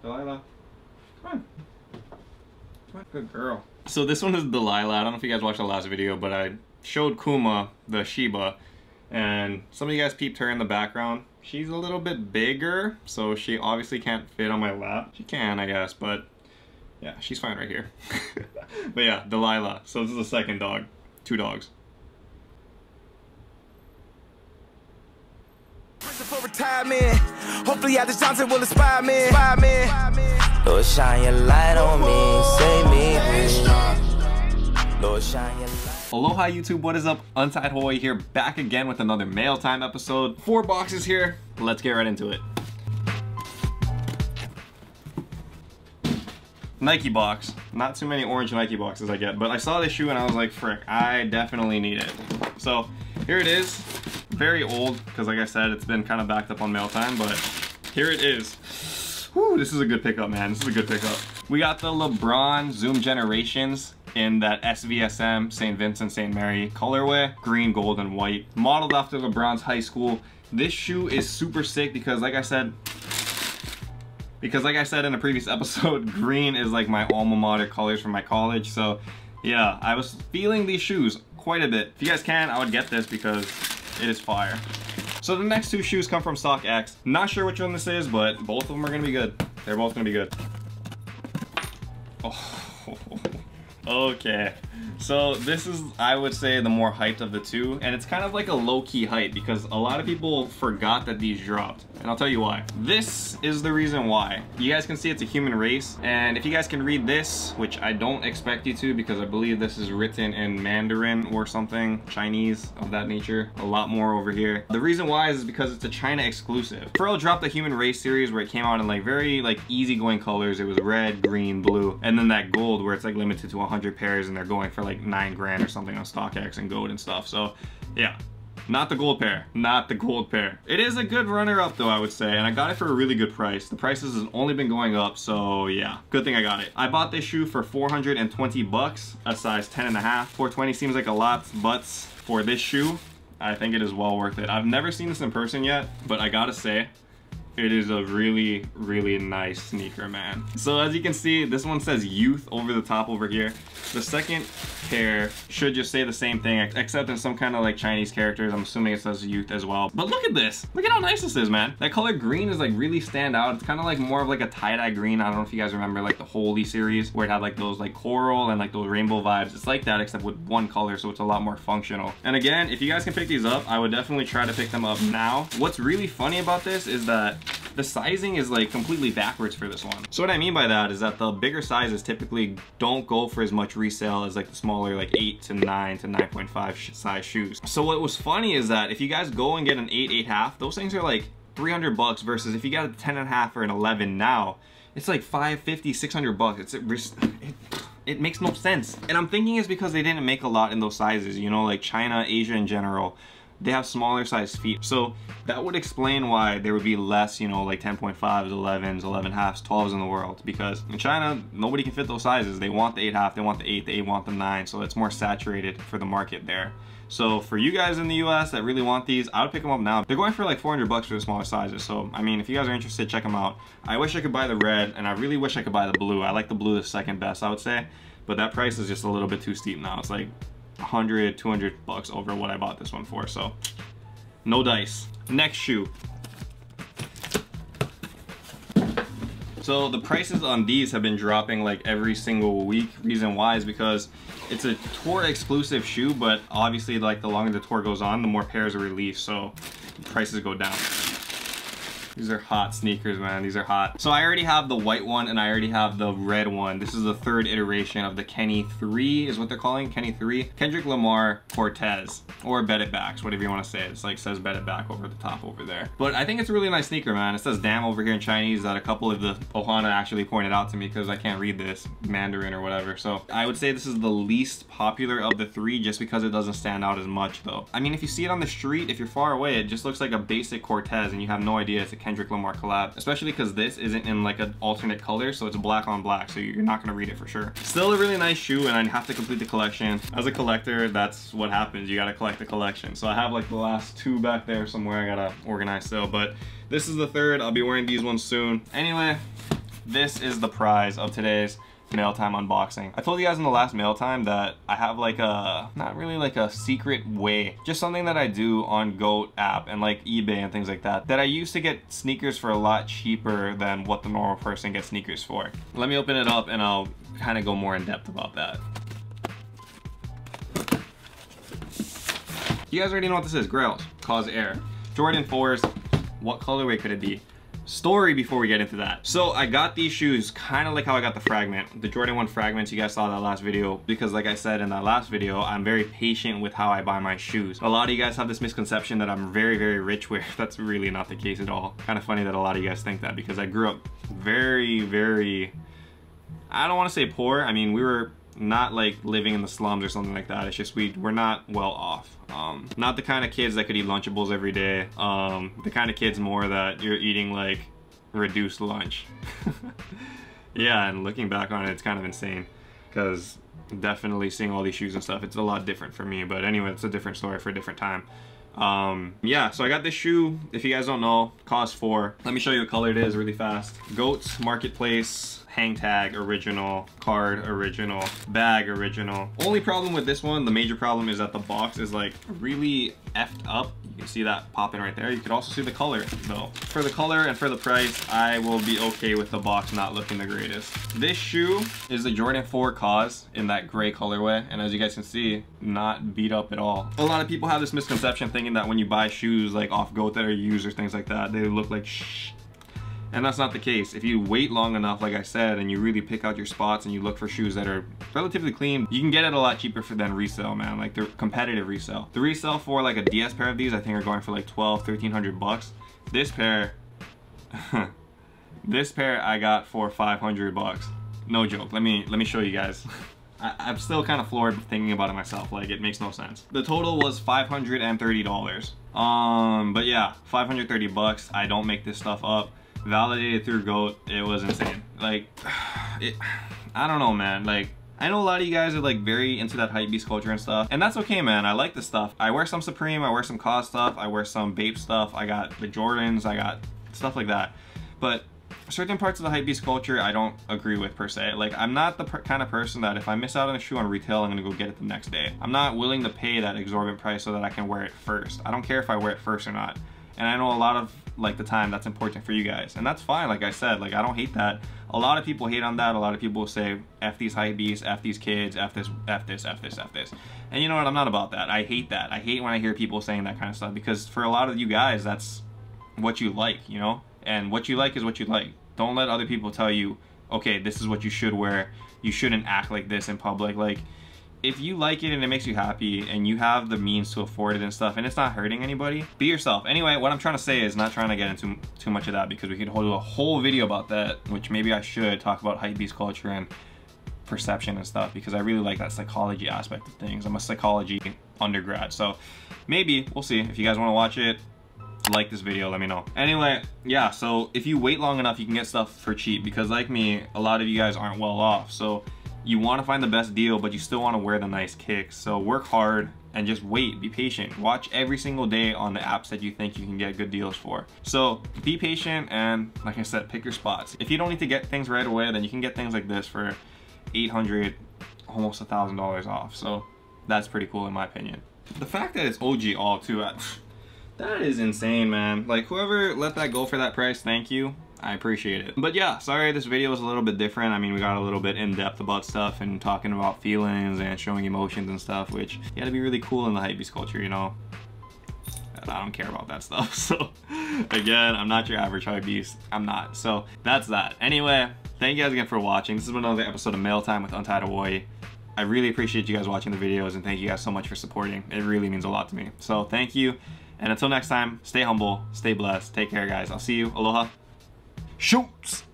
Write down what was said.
Delilah. Come on. Come on. Good girl. So this one is Delilah. I don't know if you guys watched the last video, but I showed Kuma, the Shiba, and some of you guys peeped her in the background. She's a little bit bigger, so she obviously can't fit on my lap. She can, I guess, but yeah, she's fine right here. But yeah, Delilah. So this is the second dog. 2 dogs. For retirement, hopefully Alice Johnson will inspire me. Lord, shine your light on me, save me. Lord, shine your light. Aloha YouTube, what is up? Untied Hawaii here, back again with another mail time episode. 4 boxes here. Let's get right into it. Nike box. Not too many orange Nike boxes I get, but I saw this shoe and I was like, frick, I definitely need it. So here it is. Very old, because like I said, it's been kind of backed up on mail time, but here it is. Whew, this is a good pickup, man. This is a good pickup. We got the LeBron Zoom Generations in that SVSM St. Vincent St. Mary colorway, green, gold, and white. Modeled after LeBron's high school. This shoe is super sick because like I said in a previous episode, green is like my alma mater colors from my college. So yeah, I was feeling these shoes quite a bit. If you guys can, I would get this because it is fire. So the next 2 shoes come from StockX. Not sure which one this is, but both of them are gonna be good. They're both gonna be good. Oh, okay. So this is, I would say, the more hyped of the 2, and it's kind of like a low-key hype because a lot of people forgot that these dropped, and I'll tell you why. This is the reason why. You guys can see it's a human race, and if you guys can read this, which I don't expect you to because I believe this is written in Mandarin or something, Chinese of that nature, a lot more over here. The reason why is because it's a China exclusive. Furl dropped the human race series where it came out in like very like easygoing colors. It was red, green, blue, and then that gold where it's like limited to 100 pairs and they're going for like 9 grand or something on StockX and Goat and stuff. So yeah, not the gold pair, not the gold pair. It is a good runner-up though, I would say, and I got it for a really good price. The prices has only been going up, so yeah, good thing I got it. I bought this shoe for 420 bucks, a size 10 and a half. 420 seems like a lot, but for this shoe, I think it is well worth it. I've never seen this in person yet, but I gotta say, it is a really, really nice sneaker, man. So as you can see, this one says youth over the top over here. The second pair should just say the same thing, except in some kind of like Chinese characters. I'm assuming it says youth as well. But look at this. Look at how nice this is, man. That color green is like really stand out. It's kind of like more of like a tie-dye green. I don't know if you guys remember like the Holy series where it had like those like coral and like those rainbow vibes. It's like that except with one color, so it's a lot more functional. And again, if you guys can pick these up, I would definitely try to pick them up now. What's really funny about this is that the sizing is like completely backwards for this one. So what I mean by that is that the bigger sizes typically don't go for as much resale as like the smaller like 8 to 9 to 9.5 size shoes. So what was funny is that if you guys go and get an 8, 8.5, those things are like 300 bucks versus if you got a 10 and a half or an 11 now, it's like 550, 600 bucks. It makes no sense. And I'm thinking it's because they didn't make a lot in those sizes, you know, like China, Asia in general. They have smaller size feet. So that would explain why there would be less, you know, like 10.5s, 11s, 11.5s, 12s in the world. Because in China, nobody can fit those sizes. They want the 8.5, they want the 8, they want the 9. So it's more saturated for the market there. So for you guys in the US that really want these, I would pick them up now. They're going for like 400 bucks for the smaller sizes. So, I mean, if you guys are interested, check them out. I wish I could buy the red, and I really wish I could buy the blue. I like the blue the second best, I would say. But that price is just a little bit too steep now. It's like 100, 200 bucks over what I bought this one for, so no dice. Next shoe. So the prices on these have been dropping like every single week. Reason why is because it's a tour exclusive shoe, but obviously like the longer the tour goes on, the more pairs are released, so the prices go down. These are hot sneakers, man. These are hot. So I already have the white one and I already have the red one. This is the 3rd iteration of the Kenny 3 is what they're calling, Kenny 3. Kendrick Lamar Cortez, or Bet It Backs, whatever you want to say. It's like says Bet It Back over the top over there. But I think it's a really nice sneaker, man. It says damn over here in Chinese that a couple of the Ohana actually pointed out to me because I can't read this Mandarin or whatever. So I would say this is the least popular of the 3 just because it doesn't stand out as much though. I mean, if you see it on the street, if you're far away, it just looks like a basic Cortez and you have no idea it's a Kendrick Lamar collab, especially because this isn't in like an alternate color, so it's black on black, so you're not gonna read it for sure. Still a really nice shoe, and I have to complete the collection. As a collector, that's what happens. You gotta collect the collection. So I have like the last 2 back there somewhere I gotta organize still, but this is the 3rd. I'll be wearing these ones soon. Anyway, this is the prize of today's mail time unboxing. I told you guys in the last mail time that I have like a, not really like a secret way, just something that I do on GOAT app and like eBay and things like that, that I used to get sneakers for a lot cheaper than what the normal person gets sneakers for. Let me open it up and I'll kind of go more in depth about that. You guys already know what this is. Grails, Cause Air. Jordan 4s, what colorway could it be? Story before we get into that. So I got these shoes kind of like how I got the Fragment, the Jordan 1 Fragments. You guys saw that last video, because like I said in that last video, I'm very patient with how I buy my shoes. A lot of you guys have this misconception that I'm very, very rich, where that's really not the case at all. Kind of funny that a lot of you guys think that, because I grew up very, very, I don't want to say poor. I mean, we were not like living in the slums or something like that. It's just we're not well off. Not the kind of kids that could eat Lunchables every day. The kind of kids more that you're eating like reduced lunch. Yeah, and looking back on it, it's kind of insane, because definitely seeing all these shoes and stuff, it's a lot different for me. But anyway, it's a different story for a different time. Yeah, so I got this shoe, if you guys don't know, Cause 4. Let me show you what color it is really fast. GOAT's Marketplace, hang tag original, card original, bag original. Only problem with this one, the major problem, is that the box is like really effed up. You can see that popping right there. You could also see the color though. For the color and for the price, I will be okay with the box not looking the greatest. This shoe is the Jordan 4 Cause in that gray colorway, and as you guys can see, not beat up at all. A lot of people have this misconception thinking that when you buy shoes like off GOAT that are used or things like that, they look like shh. And that's not the case. If you wait long enough, like I said, and you really pick out your spots and you look for shoes that are relatively clean, you can get it a lot cheaper than resale, man. Like they're competitive resale. The resale for like a DS pair of these, I think are going for like 1,200–1,300 bucks. This pair, this pair I got for 500 bucks. No joke. Let me show you guys. I'm still kind of floored thinking about it myself. Like, it makes no sense. The total was $530. But yeah, 530 bucks. I don't make this stuff up. Validated through GOAT. It was insane. Like, I don't know, man. Like, I know a lot of you guys are like very into that hypebeast culture and stuff, and that's okay, man. I like the stuff. I wear some Supreme, I wear some COS stuff, I wear some Bape stuff, I got the Jordans, I got stuff like that. But certain parts of the hypebeast culture I don't agree with per se. Like, I'm not the kind of person that if I miss out on a shoe on retail, I'm gonna go get it the next day. I'm not willing to pay that exorbitant price so that I can wear it first. I don't care if I wear it first or not. And I know a lot of like the time that's important for you guys, and that's fine. Like I said, like I don't hate that. A lot of people hate on that. A lot of people say F these hypebeasts, F these kids, F this, F this, F this, F this. And you know what, I'm not about that. I hate that. I hate when I hear people saying that kind of stuff, because for a lot of you guys, that's what you like, you know? And what you like is what you like. Don't let other people tell you, okay, this is what you should wear. You shouldn't act like this in public. Like, if you like it and it makes you happy and you have the means to afford it and stuff, and it's not hurting anybody, be yourself. Anyway, what I'm trying to say is not trying to get into too much of that, because we could hold a whole video about that, which maybe I should talk about hypebeast culture and perception and stuff, because I really like that psychology aspect of things. I'm a psychology undergrad, so maybe we'll see. If you guys want to watch it, like this video, let me know. Anyway, yeah, so if you wait long enough, you can get stuff for cheap, because like me, a lot of you guys aren't well off. So you want to find the best deal, but you still want to wear the nice kicks. So work hard and just wait, be patient. Watch every single day on the apps that you think you can get good deals for. So be patient, and like I said, pick your spots. If you don't need to get things right away, then you can get things like this for $800, almost $1,000 off. So that's pretty cool in my opinion. The fact that it's OG all too, that is insane, man. Like, whoever let that go for that price, thank you. I appreciate it. But yeah, sorry this video was a little bit different. I mean, we got a little bit in depth about stuff and talking about feelings and showing emotions and stuff, which you gotta be really cool in the hypebeast culture, you know? I don't care about that stuff. So again, I'm not your average hypebeast. I'm not. So that's that. Anyway, thank you guys again for watching. This has been another episode of Mail Time with Untied Hawaii. I really appreciate you guys watching the videos, and thank you guys so much for supporting. It really means a lot to me. So thank you. And until next time, stay humble, stay blessed, take care, guys. I'll see you. Aloha. Shoots!